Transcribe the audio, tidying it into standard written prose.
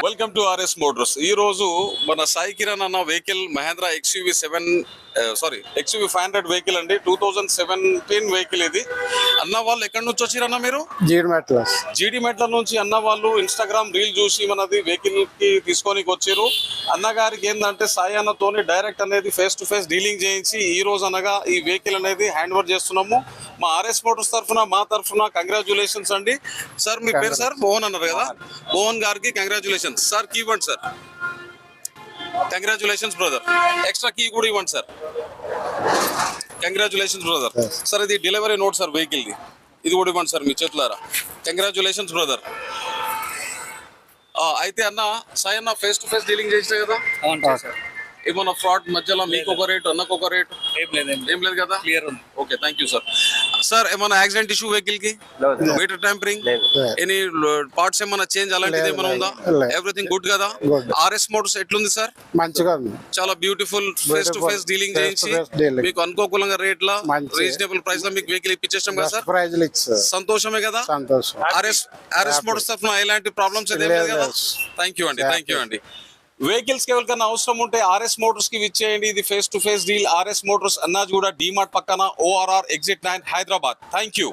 Welcome to RS Motors. ఈ రోజు మన సాయి కిరణ్ అన్న వెహికల్ మహేంద్ర ఎక్స్యూవి 500 వెహికల్ అండి. 2017 వెహికల్ ఇది. అన్న వాళ్ళు ఎక్కడి నుంచి వచ్చిరన్న మీరు? జీడి మెట్ల నుంచి అన్న వాళ్ళు ఇన్స్టాగ్రామ్ రీల్ చూసి మనది వెహికల్ కి తీసుకొని వచ్చారు. అన్న గారికి ఏంటంటే సాయి అన్నతోని డైరెక్ట్ అనేది ఫేస్ టు ఫేస్ డీలింగ్ చేయించి ఈ రోజు అనగా ఈ వెహికల్ అనేది హ్యాండ్ ఓవర్ చేస్తున్నాము. మా ఆర్ఎస్ మోటార్స్ తరఫున మా తరఫున కంగ్రాచులేషన్స్ అండి. సార్ మీ పేరు సార్? మోహన్ అన్నారు కదా. మోహన్ గారికి కంగ్రాచులేషన్స్ సార్. కీ ఇవ్వండి sir. Congratulations brother. Extra key కూడా ఇవ్వండి సార్. Congratulations brother. సార్ ఇది డెలివరీ నోట్ సార్ వెహికల్ ది. ఇది కూడా ఇవ్వండి సార్ మీ చేతులారా. Congratulations brother. అయితే అన్న సాయి అన్న ఫేస్ టు ఫేస్ డీలింగ్ చేసినా కదా? ఏమన్నా ఫ్రాడ్ మధ్యలో మీకు ఒక రేటు అన్నకు ఒక రేటు ఏం లేదు కదా? క్లియర్ ఉంది. Okay, thank you sir. Sir ఏమన్నా యాక్సిడెంట్ ఇష్యూ వెహికల్ కి? మీటర్ ట్యాంపరింగ్, ఎనీ పార్ట్స్ ఏమన్నా చేంజ్ అలాంటిది ఏమైనా ఉందా? ఎవ్రీథింగ్ గుడ్ కదా? ఆర్ఎస్ మోటార్స్ ఎట్లుంది సార్? మంచిగా ఉంది. చాలా beautiful face to face dealing చేయించి మీకు అనుకోకుండా రేట్ లా రీజనబుల్ ప్రైస్ లో మీకు వెహికల్ ఇప్పించేస్తాం కదా సార్? సంతోషమే కదా? ఆర్ఎస్ మోటార్స్ తరఫున ఎలాంటి ప్రాబ్లమ్స్ అయితే లేదు కదా? థ్యాంక్ యూ అండి. వెహికల్స్ కి ఎవరికైనా అవసరం ఉంటే ఆర్ఎస్ మోటార్స్ కి విచ్చేయండి. ఇది face to face deal. RS motors అన్నాజ్ కూడా డిమార్ట్ పక్కన, ORR exit 9 Hyderabad. Thank you.